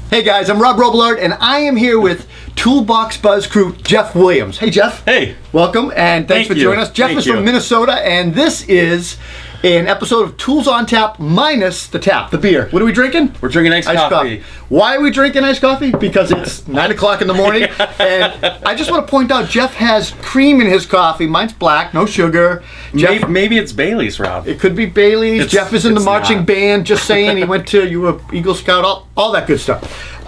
Hey guys, I'm Rob Robillard, and I am here with Toolbox Buzz crew Jeff Williams. Hey Jeff. Hey. Welcome, and thanks for joining us. Jeff is from Minnesota, and this is an episode of Tools on Tap minus the tap, the beer. What are we drinking? We're drinking iced coffee. Why are we drinking iced coffee? Because it's 9 o'clock in the morning, and I just want to point out Jeff has cream in his coffee. Mine's black, no sugar. Jeff, maybe it's Bailey's, Rob. It could be Bailey's. Jeff is in the marching band, just saying. He went to, you were Eagle Scout, all that good stuff.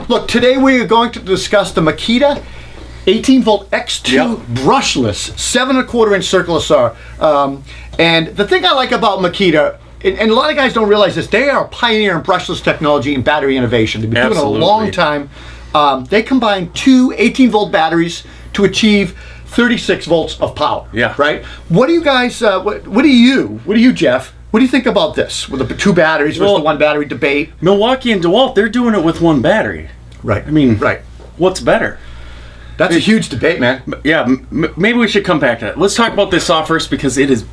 Look, today we are going to discuss the Makita 18-volt X2 brushless 7 1/4 inch circular saw. And the thing I like about Makita, and a lot of guys don't realize this, they are a pioneer in brushless technology and battery innovation. They've been doing it a long time. They combine two 18-volt batteries to achieve 36 volts of power. Yeah. Right? What do you guys, what do you, Jeff? What do you think about this with the two batteries versus the one battery debate? Milwaukee and DeWalt, they're doing it with one battery. Right. I mean, right. What's better? That's a huge debate, man. Yeah, maybe we should come back to that. Let's talk about this saw first because it is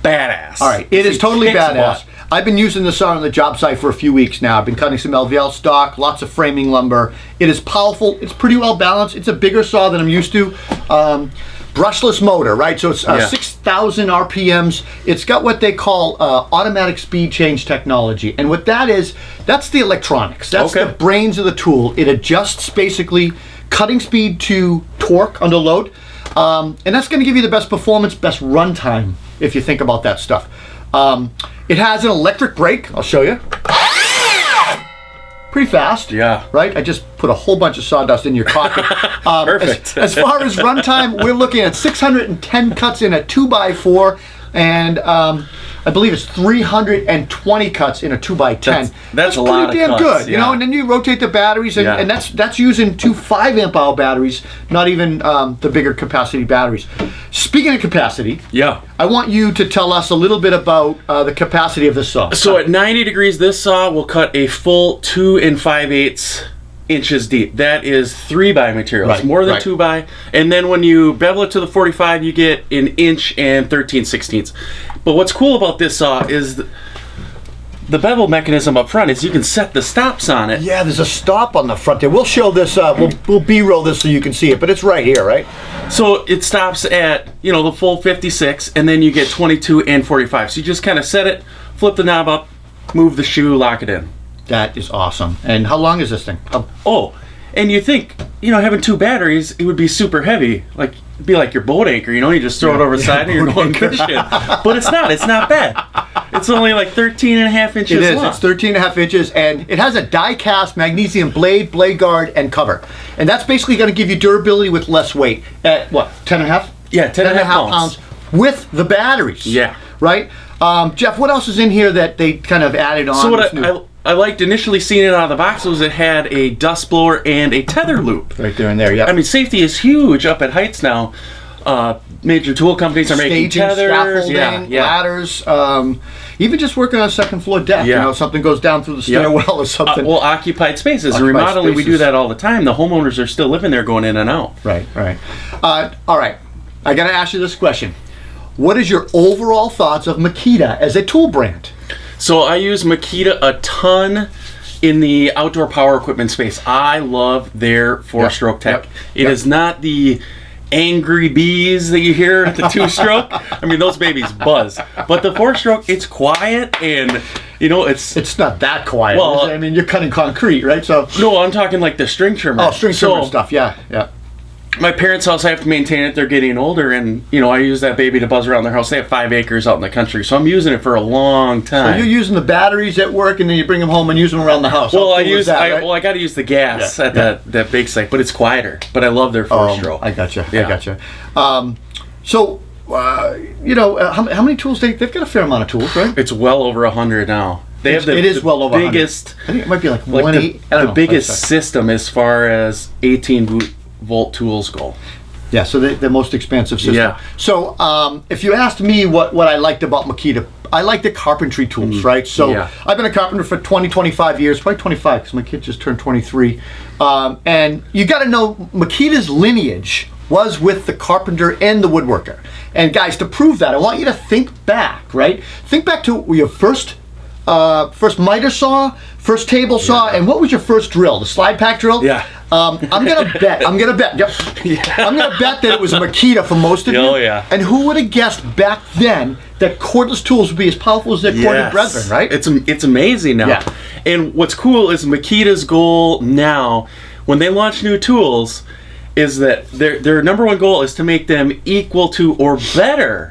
badass. All right, it is totally badass. I've been using this saw on the job site for a few weeks now. I've been cutting some LVL stock, lots of framing lumber. It is powerful. It's pretty well balanced. It's a bigger saw than I'm used to. Brushless motor, right? So it's 6,000 RPMs. It's got what they call automatic speed change technology. And what that is, that's the electronics. That's the brains of the tool. It adjusts basically cutting speed to torque under load. And that's going to give you the best performance, best runtime, if you think about that stuff. It has an electric brake. I'll show you. Pretty fast. Yeah. Right? I just put a whole bunch of sawdust in your coffee. Perfect. As far as runtime, we're looking at 610 cuts in a 2x4, and I believe it's 320 cuts in a 2x10. That's a lot of pretty damn cuts, good, you know. And then you rotate the batteries, and that's using two 5 amp hour batteries, not even the bigger capacity batteries. Speaking of capacity, I want you to tell us a little bit about the capacity of this saw. So at 90 degrees, this saw will cut a full 2 5/8 inches deep. That is 3x material. It's more than 2x. And then when you bevel it to the 45, you get an inch and 13/16. But what's cool about this saw is the bevel mechanism up front is you can set the stops on it. Yeah, there's a stop on the front there. We'll show this, we'll B-roll this so you can see it, but it's right here, right? So it stops at, the full 56, and then you get 22 and 45. So you just kind of set it, flip the knob up, move the shoe, lock it in. That is awesome. And how long is this thing? And you think, having two batteries, it would be super heavy. Like, it'd be like your boat anchor, you just throw it over the side and you're going fishing. But it's not bad. It's only like 13.5 inches long. It is. It's 13.5 inches, and it has a die-cast magnesium blade guard, and cover. And that's basically going to give you durability with less weight. At what, 10.5? Yeah, 10.5 pounds with the batteries. Yeah. Right? Jeff, what else is in here that they kind of added on? So what I liked initially seeing it out of the box was it had a dust blower and a tether loop. Right there and there, yeah. I mean, safety is huge up at heights now. Major tool companies are making tethers, ladders, even just working on a second floor deck. Something goes down through the stairwell or something. Occupied spaces. Remodeling, we do that all the time. The homeowners are still living there going in and out. Right. All right. I got to ask you this question. What is your overall thoughts of Makita as a tool brand? So I use Makita a ton in the outdoor power equipment space. I love their 4-stroke tech. It is not the angry bees that you hear at the 2-stroke. I mean, those babies buzz. But the 4-stroke, it's quiet and, it's not that quiet. Well, I mean, you're cutting concrete, right? So no, I'm talking like the string trimmer. Oh, string trimmer stuff, yeah. My parents' house, I have to maintain it. They're getting older, and I use that baby to buzz around their house. They have 5 acres out in the country, so I'm using it for a long time. So you're using the batteries at work, and then you bring them home and use them around the house. Well, I got to use the gas at that bake site, but it's quieter. But I love their 4-stroke. I gotcha. So, how many tools? They've got a fair amount of tools, right? It's well over 100 now. It is well over biggest. 100. I think it might be like 180. The biggest system as far as 18-volt tools go. Yeah, so the most expansive system. Yeah. So if you asked me what I liked about Makita, I like the carpentry tools, right? So I've been a carpenter for 25 years, probably 25 because my kid just turned 23. And you got to know Makita's lineage was with the carpenter and the woodworker. And guys, to prove that, I want you to think back, right? Think back to your first miter saw, First table saw, and what was your first drill? The slide pack drill? Yeah. I'm gonna bet. Yep. I'm gonna bet that it was a Makita for most of you. Oh, yeah. And who would have guessed back then that cordless tools would be as powerful as their corded brethren, right? It's amazing now. Yeah. And what's cool is Makita's goal now, when they launch new tools, is that their number one goal is to make them equal to or better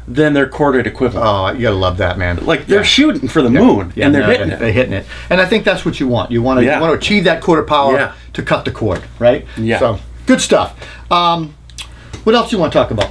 than their corded equivalent. Oh, you gotta love that, man. Like they're shooting for the moon, and they're hitting it. They're hitting it, and I think that's what you want. You want to achieve that corded power to cut the cord, right? Yeah. So good stuff. What else do you want to talk about?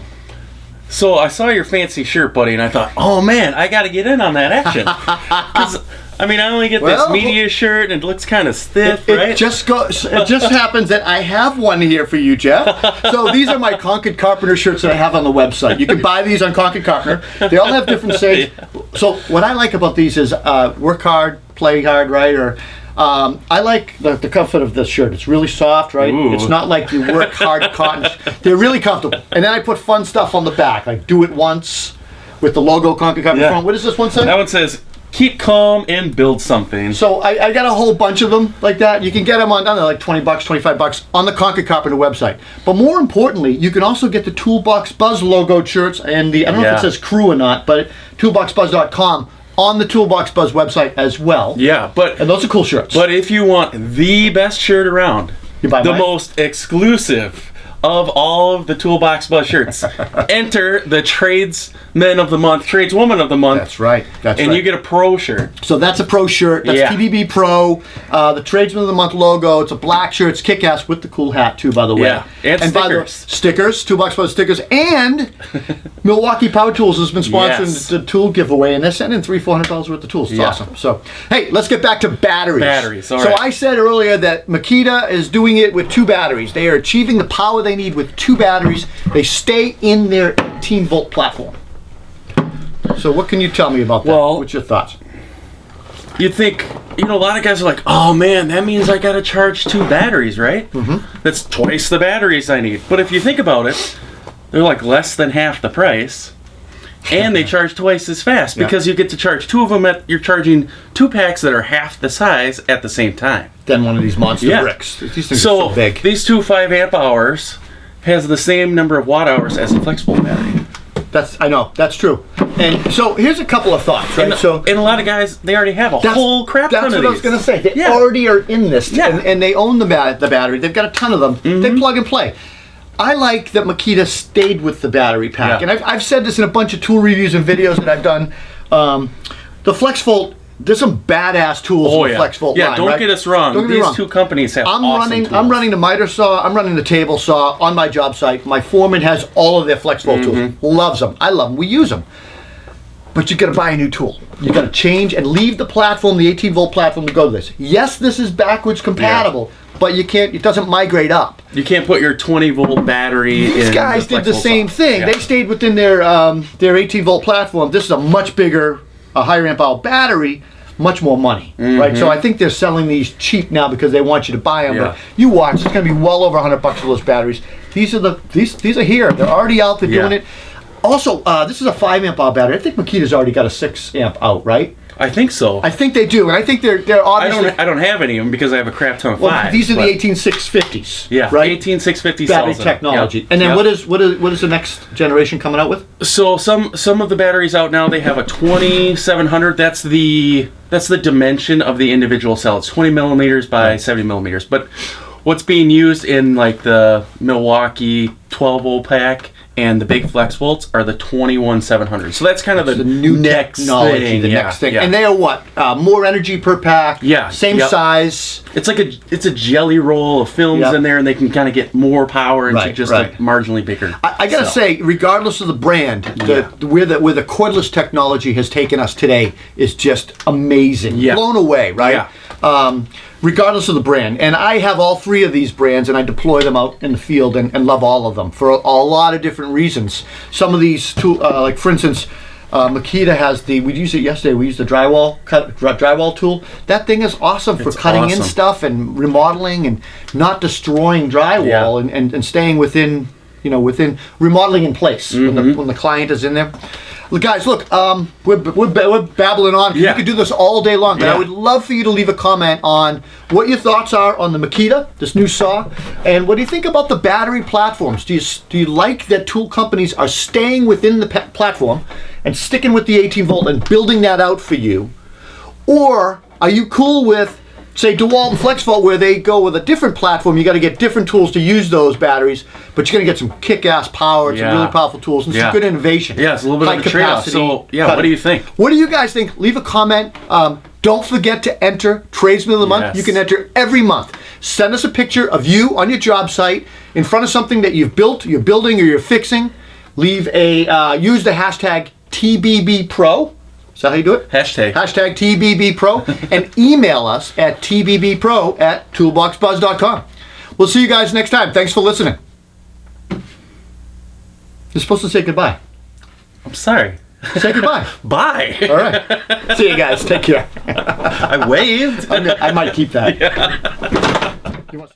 So I saw your fancy shirt, buddy, and I thought, oh man, I got to get in on that action. 'Cause, I mean, I only get this media shirt, and it looks kind of stiff, right? It just happens that I have one here for you, Jeff. So these are my Concord Carpenter shirts that I have on the website. You can buy these on Concord Carpenter. They all have different sayings. So what I like about these is work hard, play hard, right? Or I like the comfort of this shirt. It's really soft, right? Ooh. It's not like you work hard cotton. They're really comfortable. And then I put fun stuff on the back, like do it once with the logo Concord Carpenter front. What does this one say? That one says, keep calm and build something. So I got a whole bunch of them like that. You can get them on, I don't know, like $20, $25 on the Concord Carpenter website. But more importantly, you can also get the Toolbox Buzz logoed shirts and the, I don't know if it says crew or not, but toolboxbuzz.com on the Toolbox Buzz website as well. Yeah, and those are cool shirts. But if you want the best shirt around, you buy the most exclusive of all of the Toolbox Buzz shirts, enter the Tradesman of the Month, Tradeswoman of the Month. That's right. And you get a pro shirt. So that's a pro shirt. That's TBB Pro. The Tradesman of the Month logo. It's a black shirt. It's kick-ass with the cool hat too, by the way. Yeah, and stickers. By the way, stickers, Toolbox Buzz stickers, and Milwaukee Power Tools has been sponsoring the tool giveaway, and they're sending $300-400 worth of tools. It's awesome. So hey, let's get back to batteries. All right. I said earlier that Makita is doing it with 2 batteries. They are achieving the power they need with 2 batteries. They stay in their 18-volt platform. So what can you tell me about that? Well, what's your thoughts? You'd think, a lot of guys are like, oh man, that means I got to charge 2 batteries, right? Mm-hmm. That's twice the batteries I need. But if you think about it, they're like less than half the price, and they charge twice as fast because you get to charge 2 of them you're charging 2 packs that are half the size at the same time. Then one of these monster bricks. These things are so big. These 2 5-amp hours has the same number of watt hours as a flexible battery. I know, that's true. And so here's a couple of thoughts, right? And a lot of guys, they already have a whole crap ton of these. That's what I was going to say. They already are in this, and they own the battery. They've got a ton of them. Mm-hmm. They plug and play. I like that Makita stayed with the battery pack. And I've said this in a bunch of tool reviews and videos that I've done. The FlexVolt, there's some badass tools in the FlexVolt line. Yeah, don't get us wrong. These 2 companies have awesome tools. I'm running the miter saw. I'm running the table saw on my job site. My foreman has all of their FlexVolt tools. Loves them. I love them. We use them. But you got to buy a new tool. You got to change and leave the platform, the 18-volt platform, to go to this. Yes, this is backwards compatible, but you can't. It doesn't migrate up. You can't put your 20-volt battery in. These guys did the same thing. Yeah. They stayed within their 18-volt platform. This is a much bigger, higher amp hour battery, much more money, right? So I think they're selling these cheap now because they want you to buy them. But you watch, it's going to be well over $100 for those batteries. These are here. They're already out. They're doing it. Also, this is a 5-amp hour battery. I think Makita's already got a 6-amp out, right? I think so. I think they do, and I think they're obviously. I don't have any of them because I have a crap ton of 5. These are the 18650s. Yeah, right. 18650 battery technology. Yep. And then what is the next generation coming out with? So some of the batteries out now, they have a 2700. That's the dimension of the individual cell. It's 20 millimeters by 70 millimeters. But what's being used in like the Milwaukee 12-volt pack and the big FlexVolts are the 21700. So that's kind of the new next technology, thing. the next thing. And they are what? More energy per pack. Yeah. Same size. It's like a jelly roll of films in there, and they can kind of get more power into just a marginally bigger. I gotta say, regardless of the brand, where the cordless technology has taken us today is just amazing. Yeah. Blown away, right? Yeah. Regardless of the brand. And I have all 3 of these brands, and I deploy them out in the field and love all of them for a lot of different reasons. Some of these, like for instance, Makita has we used it yesterday, we used the drywall tool. That thing is awesome for cutting in stuff and remodeling and not destroying drywall and staying within remodeling in place when the client is in there. Well, guys, look, we're babbling on. Yeah. You could do this all day long, but Yeah. I would love for you to leave a comment on what your thoughts are on the Makita, this new saw, and what do you think about the battery platforms? Do you like that tool companies are staying within the platform and sticking with the 18 volt and building that out for you? Or are you cool with, say, DeWalt and FlexVolt, where they go with a different platform? You got to get different tools to use those batteries, but you're going to get some kick-ass power and some really powerful tools and some good innovation. Yeah, it's a little bit of a trade-off. So, yeah, what do you think? What do you guys think? Leave a comment. Don't forget to enter Tradesman of the Month. Yes. You can enter every month. Send us a picture of you on your job site in front of something that you've built, you're building, or you're fixing. Leave a use the hashtag TBBPro. Is that how you do it? Hashtag TBBPro. And email us at tbbpro@toolboxbuzz.com. We'll see you guys next time. Thanks for listening. You're supposed to say goodbye. I'm sorry. Say goodbye. Bye. All right. See you guys. Take care. I waved. I might keep that. You want